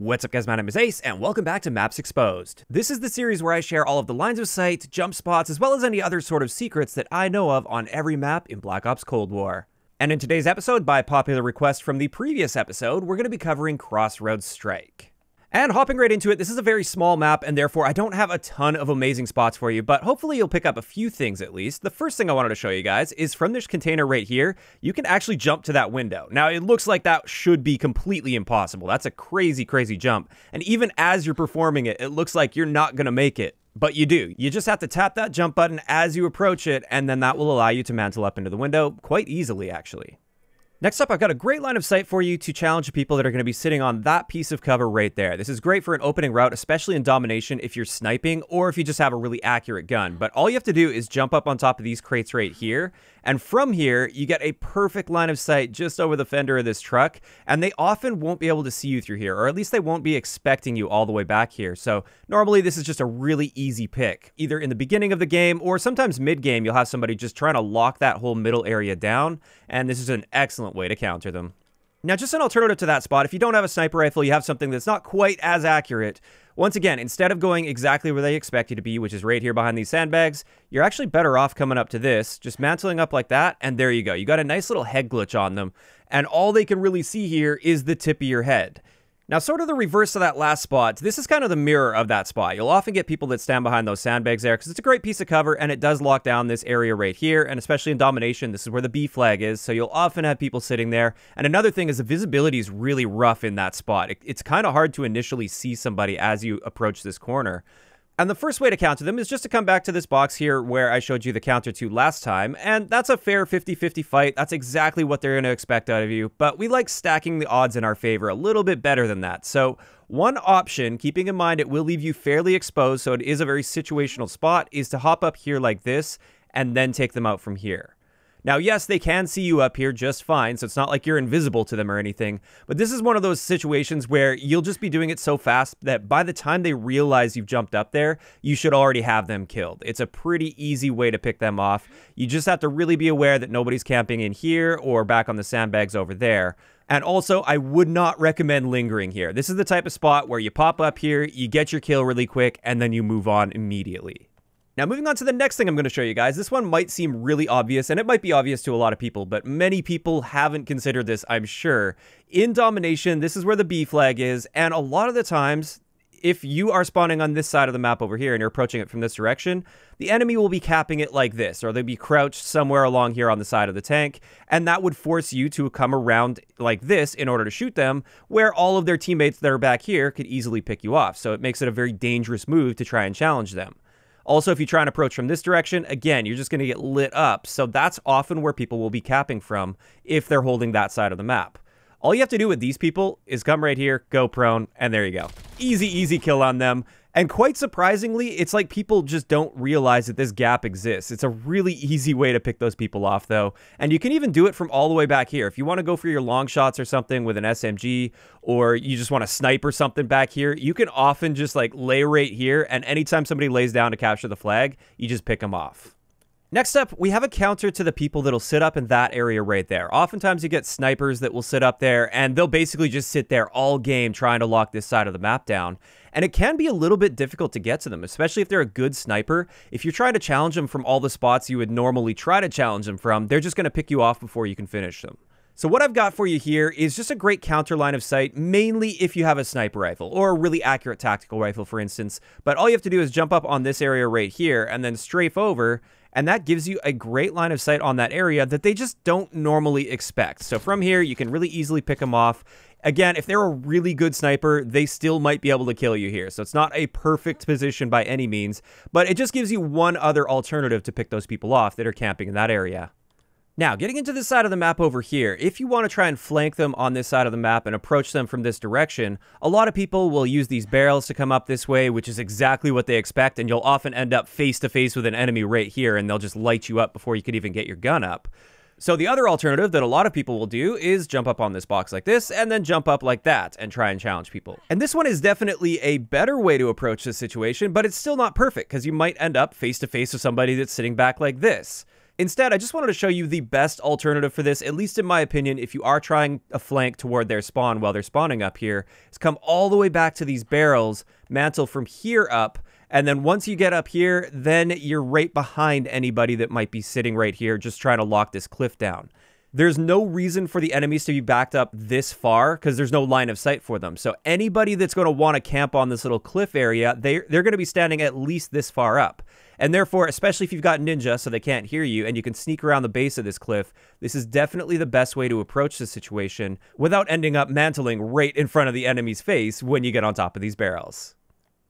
What's up guys, my name is Ace, and welcome back to Maps Exposed. This is the series where I share all of the lines of sight, jump spots, as well as any other sort of secrets that I know of on every map in Black Ops Cold War. And in today's episode, by popular request from the previous episode, we're going to be covering Crossroads Strike. And hopping right into it, this is a very small map, and therefore I don't have a ton of amazing spots for you, but hopefully you'll pick up a few things at least. The first thing I wanted to show you guys is from this container right here, you can actually jump to that window. Now, it looks like that should be completely impossible. That's a crazy, crazy jump. And even as you're performing it, it looks like you're not going to make it. But you do. You just have to tap that jump button as you approach it, and then that will allow you to mantle up into the window quite easily, actually. Next up, I've got a great line of sight for you to challenge people that are going to be sitting on that piece of cover right there. This is great for an opening route, especially in domination if you're sniping or if you just have a really accurate gun. But all you have to do is jump up on top of these crates right here. And from here, you get a perfect line of sight just over the fender of this truck. And they often won't be able to see you through here, or at least they won't be expecting you all the way back here. So normally this is just a really easy pick. Either in the beginning of the game or sometimes mid-game, you'll have somebody just trying to lock that whole middle area down. And this is an excellent way to counter them. Now, just an alternative to that spot, if you don't have a sniper rifle, you have something that's not quite as accurate. Once again, instead of going exactly where they expect you to be, which is right here behind these sandbags, you're actually better off coming up to this, just mantling up like that, and there you go. You got a nice little head glitch on them, and all they can really see here is the tip of your head. Now, sort of the reverse of that last spot, this is kind of the mirror of that spot. You'll often get people that stand behind those sandbags there because it's a great piece of cover and it does lock down this area right here. And especially in domination, this is where the B flag is. So you'll often have people sitting there. And another thing is the visibility is really rough in that spot. It's kind of hard to initially see somebody as you approach this corner. And the first way to counter them is just to come back to this box here where I showed you the counter to last time, and that's a fair 50-50 fight. That's exactly what they're going to expect out of you, but we like stacking the odds in our favor a little bit better than that. So one option, keeping in mind it will leave you fairly exposed, so it is a very situational spot, is to hop up here like this and then take them out from here. Now, yes, they can see you up here just fine, so it's not like you're invisible to them or anything, but this is one of those situations where you'll just be doing it so fast that by the time they realize you've jumped up there, you should already have them killed. It's a pretty easy way to pick them off. You just have to really be aware that nobody's camping in here or back on the sandbags over there. And also, I would not recommend lingering here. This is the type of spot where you pop up here, you get your kill really quick, and then you move on immediately. Now, moving on to the next thing I'm going to show you guys, this one might seem really obvious, and it might be obvious to a lot of people, but many people haven't considered this, I'm sure. In domination, this is where the B flag is, and a lot of the times, if you are spawning on this side of the map over here and you're approaching it from this direction, the enemy will be capping it like this, or they'll be crouched somewhere along here on the side of the tank, and that would force you to come around like this in order to shoot them, where all of their teammates that are back here could easily pick you off. So it makes it a very dangerous move to try and challenge them. Also, if you try and approach from this direction, again, you're just going to get lit up. So that's often where people will be capping from if they're holding that side of the map. All you have to do with these people is come right here, go prone, and there you go. Easy, easy kill on them. And quite surprisingly, it's like people just don't realize that this gap exists. It's a really easy way to pick those people off, though. And you can even do it from all the way back here. If you want to go for your long shots or something with an SMG, or you just want to snipe or something back here, you can often just like lay right here, and anytime somebody lays down to capture the flag, you just pick them off. Next up, we have a counter to the people that'll sit up in that area right there. Oftentimes you get snipers that will sit up there and they'll basically just sit there all game trying to lock this side of the map down. And it can be a little bit difficult to get to them, especially if they're a good sniper. If you're trying to challenge them from all the spots you would normally try to challenge them from, they're just going to pick you off before you can finish them. So what I've got for you here is just a great counter line of sight, mainly if you have a sniper rifle or a really accurate tactical rifle, for instance. But all you have to do is jump up on this area right here and then strafe over, and that gives you a great line of sight on that area that they just don't normally expect. So from here, you can really easily pick them off. Again, if they're a really good sniper, they still might be able to kill you here. So it's not a perfect position by any means, but it just gives you one other alternative to pick those people off that are camping in that area. Now, getting into this side of the map over here, if you want to try and flank them on this side of the map and approach them from this direction, a lot of people will use these barrels to come up this way, which is exactly what they expect, and you'll often end up face to face with an enemy right here, and they'll just light you up before you could even get your gun up. So the other alternative that a lot of people will do is jump up on this box like this and then jump up like that and try and challenge people. And this one is definitely a better way to approach this situation, but it's still not perfect because you might end up face to face with somebody that's sitting back like this. Instead, I just wanted to show you the best alternative for this, at least in my opinion, if you are trying a flank toward their spawn while they're spawning up here, is come all the way back to these barrels, mantle from here up, and then once you get up here, then you're right behind anybody that might be sitting right here just trying to lock this cliff down. There's no reason for the enemies to be backed up this far because there's no line of sight for them. So anybody that's going to want to camp on this little cliff area, they're going to be standing at least this far up. And therefore, especially if you've got ninja so they can't hear you and you can sneak around the base of this cliff, this is definitely the best way to approach the situation without ending up mantling right in front of the enemy's face when you get on top of these barrels.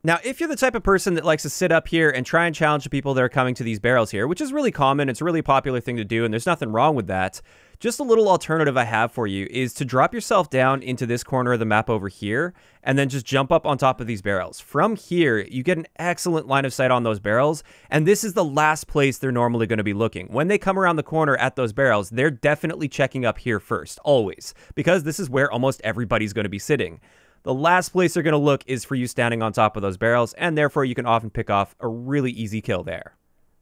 Now, if you're the type of person that likes to sit up here and try and challenge the people that are coming to these barrels here, which is really common, it's a really popular thing to do, and there's nothing wrong with that, just a little alternative I have for you is to drop yourself down into this corner of the map over here, and then just jump up on top of these barrels. From here, you get an excellent line of sight on those barrels, and this is the last place they're normally going to be looking. When they come around the corner at those barrels, they're definitely checking up here first, always, because this is where almost everybody's going to be sitting. The last place they're going to look is for you standing on top of those barrels, and therefore you can often pick off a really easy kill there.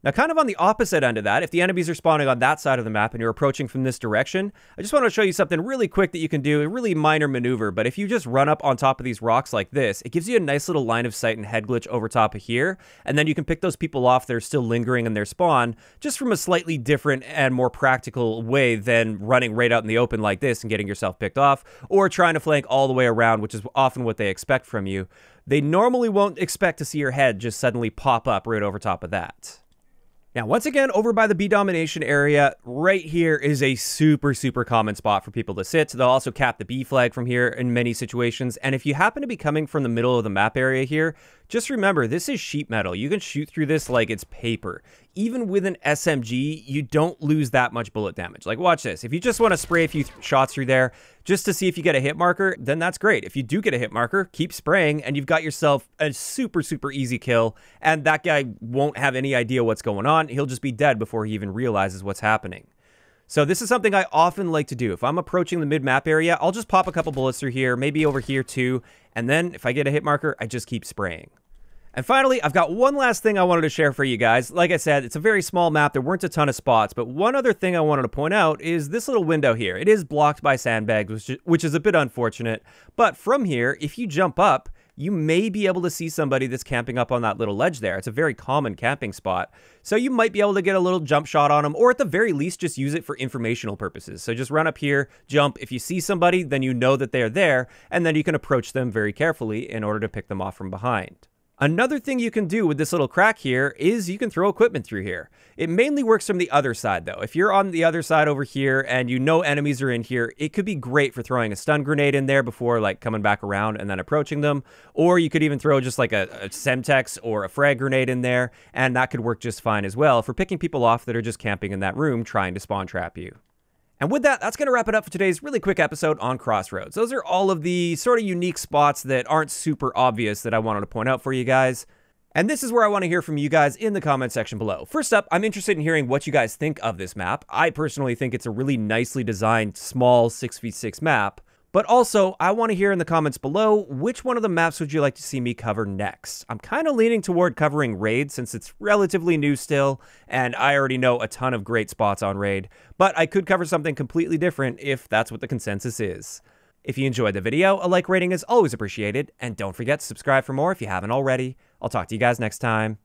Now, kind of on the opposite end of that, if the enemies are spawning on that side of the map and you're approaching from this direction, I just want to show you something really quick that you can do, a really minor maneuver, but if you just run up on top of these rocks like this, it gives you a nice little line of sight and head glitch over top of here, and then you can pick those people off that are still lingering in their spawn, just from a slightly different and more practical way than running right out in the open like this and getting yourself picked off, or trying to flank all the way around, which is often what they expect from you. They normally won't expect to see your head just suddenly pop up right over top of that. Now, once again, over by the B domination area, right here is a super common spot for people to sit. They'll also cap the B flag from here in many situations. And if you happen to be coming from the middle of the map area here, just remember, this is sheet metal. You can shoot through this like it's paper. Even with an SMG, you don't lose that much bullet damage. Like, watch this. If you just want to spray a few shots through there just to see if you get a hit marker, then that's great. If you do get a hit marker, keep spraying, and you've got yourself a super easy kill, and that guy won't have any idea what's going on. He'll just be dead before he even realizes what's happening. So this is something I often like to do. If I'm approaching the mid-map area, I'll just pop a couple bullets through here, maybe over here too, and then if I get a hit marker, I just keep spraying. And finally, I've got one last thing I wanted to share for you guys. Like I said, it's a very small map. There weren't a ton of spots, but one other thing I wanted to point out is this little window here. It is blocked by sandbags, which is a bit unfortunate. But from here, if you jump up, you may be able to see somebody that's camping up on that little ledge there. It's a very common camping spot. So you might be able to get a little jump shot on them, or at the very least, just use it for informational purposes. So just run up here, jump. If you see somebody, then you know that they're there, and then you can approach them very carefully in order to pick them off from behind. Another thing you can do with this little crack here is you can throw equipment through here. It mainly works from the other side though. If you're on the other side over here and you know enemies are in here, it could be great for throwing a stun grenade in there before like coming back around and then approaching them. Or you could even throw just like a Semtex or a frag grenade in there, and that could work just fine as well for picking people off that are just camping in that room trying to spawn trap you. And with that, that's going to wrap it up for today's really quick episode on Crossroads. Those are all of the sort of unique spots that aren't super obvious that I wanted to point out for you guys. And this is where I want to hear from you guys in the comment section below. First up, I'm interested in hearing what you guys think of this map. I personally think it's a really nicely designed, small 6v6 map. But also, I want to hear in the comments below, which one of the maps would you like to see me cover next? I'm kind of leaning toward covering Raid since it's relatively new still, and I already know a ton of great spots on Raid, but I could cover something completely different if that's what the consensus is. If you enjoyed the video, a like rating is always appreciated, and don't forget to subscribe for more if you haven't already. I'll talk to you guys next time.